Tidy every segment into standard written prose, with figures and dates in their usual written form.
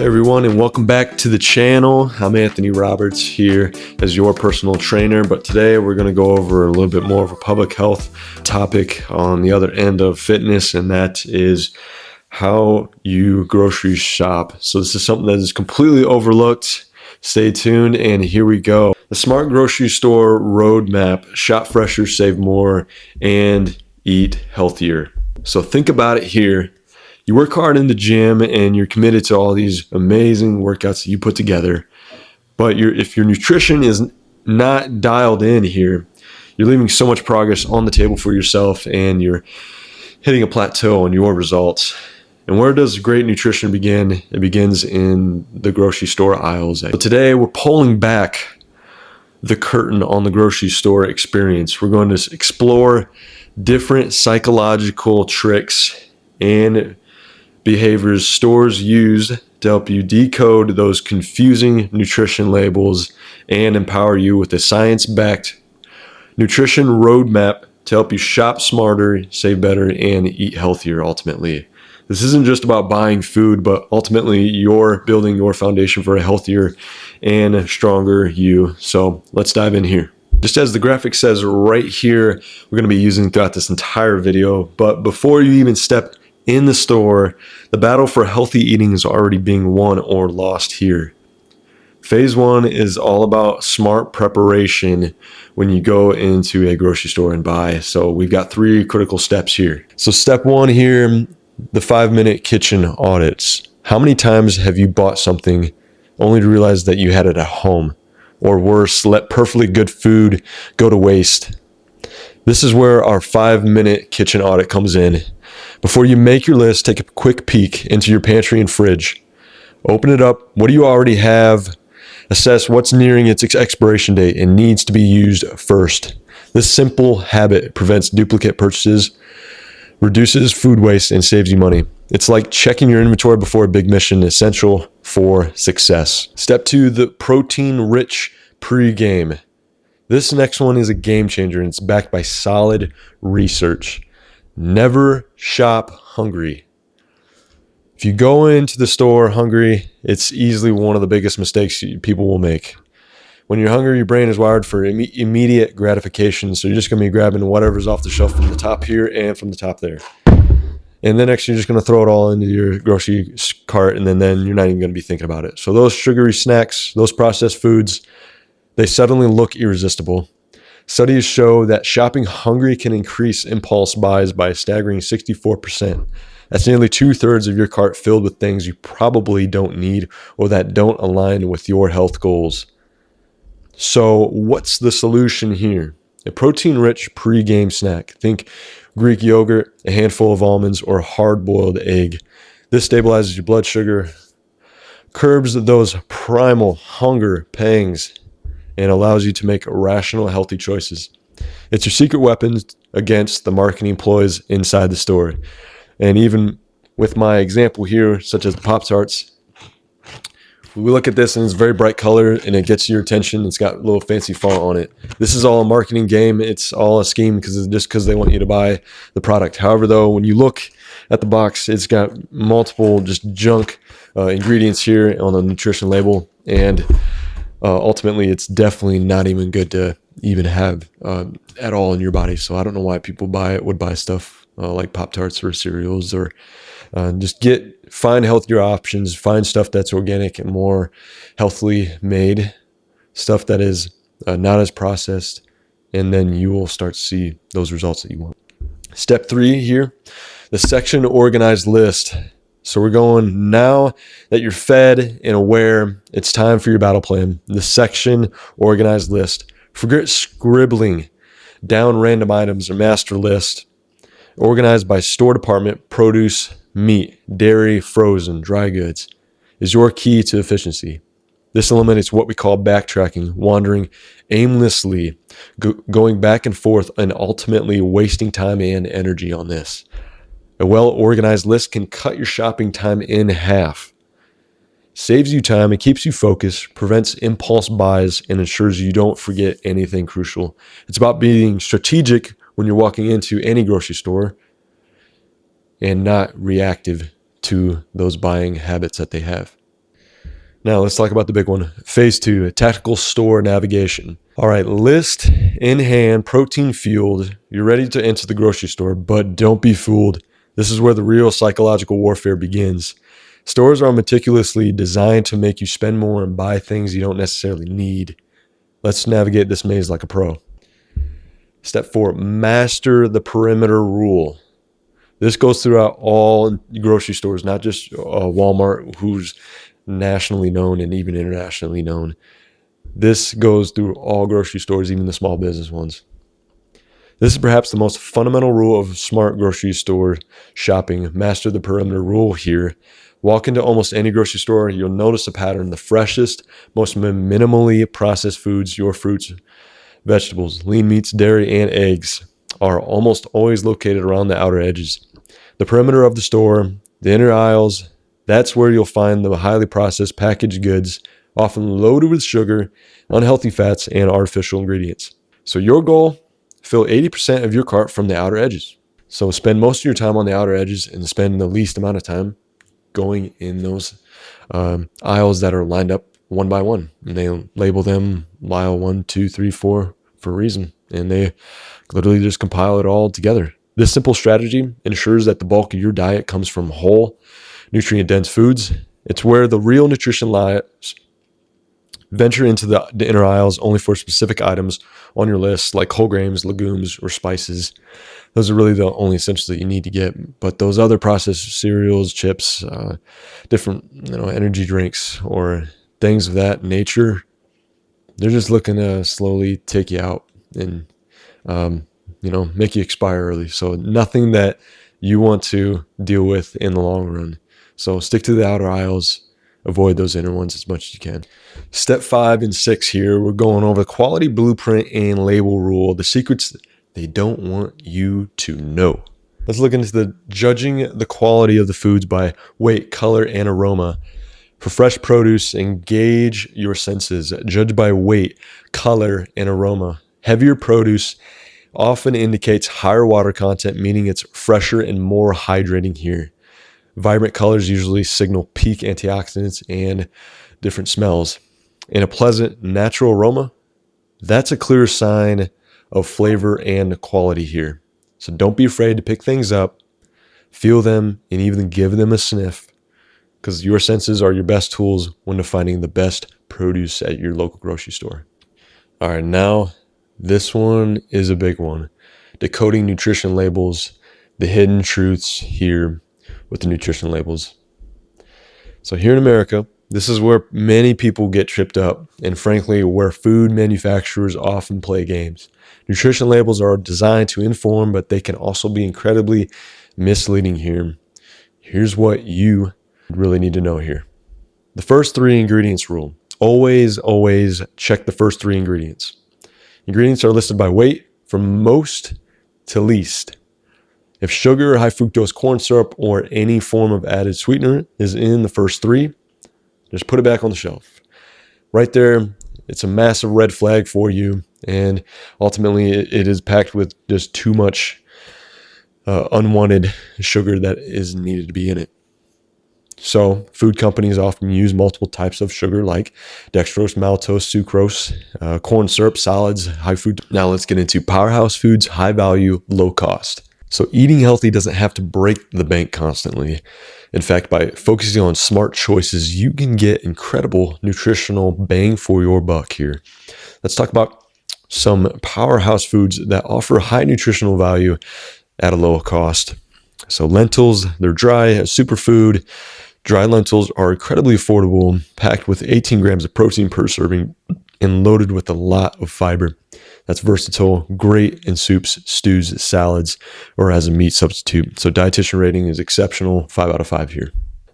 Hey everyone, and welcome back to the channel. I'm Anthony Roberts here as your personal trainer, but today we're going to go over a little bit more of a public health topic on the other end of fitness, and that is how you grocery shop. So this is something that is completely overlooked. Stay tuned, and here we go. The Smart Grocery Store Roadmap: shop fresher, save more, and eat healthier. So think about it here. You work hard in the gym and you're committed to all these amazing workouts that you put together, but if your nutrition is not dialed in here, you're leaving so much progress on the table for yourself and you're hitting a plateau on your results. And where does great nutrition begin? It begins in the grocery store aisles. So today we're pulling back the curtain on the grocery store experience. We're going to explore different psychological tricks and behaviors stores use to help you decode those confusing nutrition labels and empower you with a science-backed nutrition roadmap to help you shop smarter, save better, and eat healthier ultimately. This isn't just about buying food, but ultimately you're building your foundation for a healthier and stronger you. So let's dive in here. Just as the graphic says right here, we're going to be using throughout this entire video. But before you even step in the store, the battle for healthy eating is already being won or lost here. Phase one is all about smart preparation when you go into a grocery store and buy. So we've got 3 critical steps here. So step 1 here, the 5-minute kitchen audits. How many times have you bought something only to realize that you had it at home? Or worse, let perfectly good food go to waste? This is where our 5-minute kitchen audit comes in. Before you make your list, take a quick peek into your pantry and fridge. Open it up. What do you already have? Assess what's nearing its expiration date and needs to be used first. This simple habit prevents duplicate purchases, reduces food waste, and saves you money. It's like checking your inventory before a big mission, essential for success. Step 2, the protein-rich pregame. This next one is a game changer, and it's backed by solid research. Never shop hungry. If you go into the store hungry, it's easily one of the biggest mistakes people will make. When you're hungry, your brain is wired for immediate gratification, so you're just going to be grabbing whatever's off the shelf from the top here and from the top there. And then next, you're just going to throw it all into your grocery cart, and then you're not even going to be thinking about it. So those sugary snacks, those processed foods, they suddenly look irresistible. Studies show that shopping hungry can increase impulse buys by a staggering 64%. That's nearly 2/3 of your cart filled with things you probably don't need or that don't align with your health goals. So what's the solution here? A protein-rich pre-game snack. Think Greek yogurt, a handful of almonds, or a hard-boiled egg. This stabilizes your blood sugar, curbs those primal hunger pangs, and allows you to make rational, healthy choices. It's your secret weapon against the marketing ploys inside the store. And even with my example here, such as the Pop-Tarts, we look at this and it's a very bright color and it gets your attention. It's got a little fancy font on it. This is all a marketing game. It's all a scheme because they want you to buy the product. However, though, when you look at the box, it's got multiple just junk ingredients here on the nutrition label, and ultimately, it's definitely not even good to even have at all in your body. So I don't know why people would buy stuff like Pop-Tarts or cereals, or just find healthier options, find stuff that's organic and more healthily made, stuff that is not as processed, and then you will start to see those results that you want. Step 3 here, the section organized list. So we're going, now that you're fed and aware, it's time for your battle plan. The section organized list. Forget scribbling down random items or master list. Organized by store department: produce, meat, dairy, frozen, dry goods is your key to efficiency. This eliminates what we call backtracking, wandering aimlessly, going back and forth, and ultimately wasting time and energy on this. A well-organized list can cut your shopping time in half. Saves you time, it keeps you focused, prevents impulse buys, and ensures you don't forget anything crucial. It's about being strategic when you're walking into any grocery store and not reactive to those buying habits that they have. Now let's talk about the big one. Phase 2, tactical store navigation. All right, list in hand, protein fueled. You're ready to enter the grocery store, but don't be fooled. This is where the real psychological warfare begins. Stores are meticulously designed to make you spend more and buy things you don't necessarily need. Let's navigate this maze like a pro. Step 4, master the perimeter rule. This goes throughout all grocery stores, not just Walmart, who's nationally known and even internationally known. This goes through all grocery stores, even the small business ones. This is perhaps the most fundamental rule of smart grocery store shopping. Master the perimeter rule here. Walk into almost any grocery store, you'll notice a pattern. The freshest, most minimally processed foods, your fruits, vegetables, lean meats, dairy, and eggs are almost always located around the outer edges. The perimeter of the store, the inner aisles, that's where you'll find the highly processed packaged goods, often loaded with sugar, unhealthy fats, and artificial ingredients. So your goal, fill 80% of your cart from the outer edges. So spend most of your time on the outer edges and spend the least amount of time going in those aisles that are lined up one by one. And they label them aisle 1, 2, 3, 4 for a reason. And they literally just compile it all together. This simple strategy ensures that the bulk of your diet comes from whole, nutrient-dense foods. It's where the real nutrition lies. Venture into the inner aisles only for specific items on your list, like whole grains, legumes, or spices. Those are really the only essentials that you need to get. But those other processed cereals, chips, different energy drinks, or things of that nature, they're just looking to slowly take you out and make you expire early. So nothing that you want to deal with in the long run. So stick to the outer aisles. Avoid those inner ones as much as you can. Step 5 and 6 here, we're going over the quality blueprint and label rule, the secrets they don't want you to know. Let's look into the judging the quality of the foods by weight, color, and aroma. For fresh produce, engage your senses. Judge by weight, color, and aroma. Heavier produce often indicates higher water content, meaning it's fresher and more hydrating here. Vibrant colors usually signal peak antioxidants and different smells. And a pleasant natural aroma, that's a clear sign of flavor and quality here. So don't be afraid to pick things up, feel them, and even give them a sniff, because your senses are your best tools when finding the best produce at your local grocery store. All right, now this one is a big one. Decoding nutrition labels, the hidden truths here with the nutrition labels. So here in America, this is where many people get tripped up, and frankly, where food manufacturers often play games. Nutrition labels are designed to inform, but they can also be incredibly misleading here. Here's what you really need to know here. The first 3 ingredients rule. Always check the first 3 ingredients. Ingredients are listed by weight from most to least. If sugar, high fructose corn syrup, or any form of added sweetener is in the first 3, just put it back on the shelf. Right there, it's a massive red flag for you, and ultimately it is packed with just too much unwanted sugar that is needed to be in it. So food companies often use multiple types of sugar like dextrose, maltose, sucrose, corn syrup, solids, high fruit. Now let's get into powerhouse foods, high value, low cost. So eating healthy doesn't have to break the bank constantly. In fact, by focusing on smart choices, you can get incredible nutritional bang for your buck here. Let's talk about some powerhouse foods that offer high nutritional value at a low cost. So lentils, they're dry, a superfood. Dry lentils are incredibly affordable, packed with 18 grams of protein per serving and loaded with a lot of fiber. That's versatile, great in soups, stews, salads, or as a meat substitute. So dietitian rating is exceptional, 5 out of 5 here.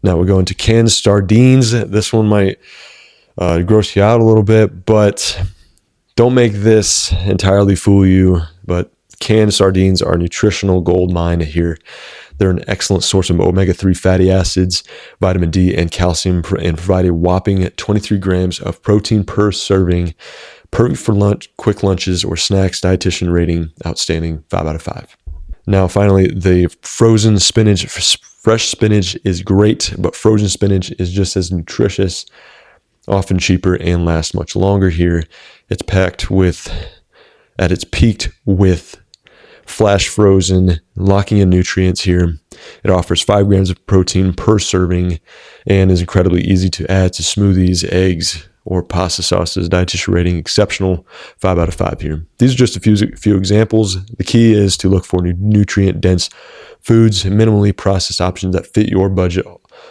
Now we're going to canned sardines. This one might gross you out a little bit, but don't make this entirely fool you. But canned sardines are a nutritional gold mine here. They're an excellent source of omega-3 fatty acids, vitamin D, and calcium, and provide a whopping 23 grams of protein per serving. Perfect for lunch, quick lunches, or snacks. Dietitian rating, outstanding, 5 out of 5. Now, finally, the frozen spinach. Fresh spinach is great, but frozen spinach is just as nutritious. often cheaper and lasts much longer here. It's packed with, at its peaked with flash frozen, locking in nutrients here. It offers 5 grams of protein per serving and is incredibly easy to add to smoothies, eggs, or pasta sauces. Dietitian rating exceptional, 5 out of 5 here. These are just a few examples. The key is to look for nutrient dense foods, minimally processed options that fit your budget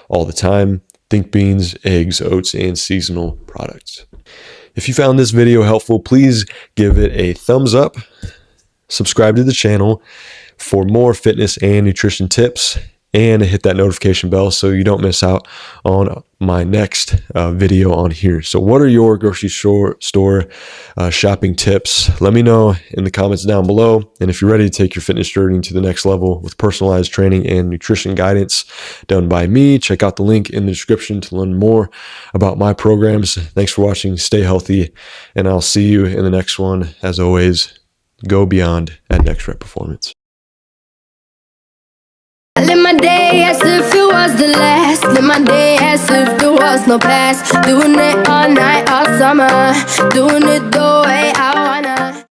all the time. Think beans, eggs, oats, and seasonal products. If you found this video helpful, please give it a thumbs up. Subscribe to the channel for more fitness and nutrition tips, and hit that notification bell so you don't miss out on my next video on here. So what are your grocery store shopping tips? Let me know in the comments down below. And if you're ready to take your fitness journey to the next level with personalized training and nutrition guidance done by me, check out the link in the description to learn more about my programs. Thanks for watching. Stay healthy, and I'll see you in the next one. As always, go beyond at Next Rep Performance. I live my day as if it was the last. Live my day as if there was no past. Doing it all night, all summer. Doing it the way I wanna.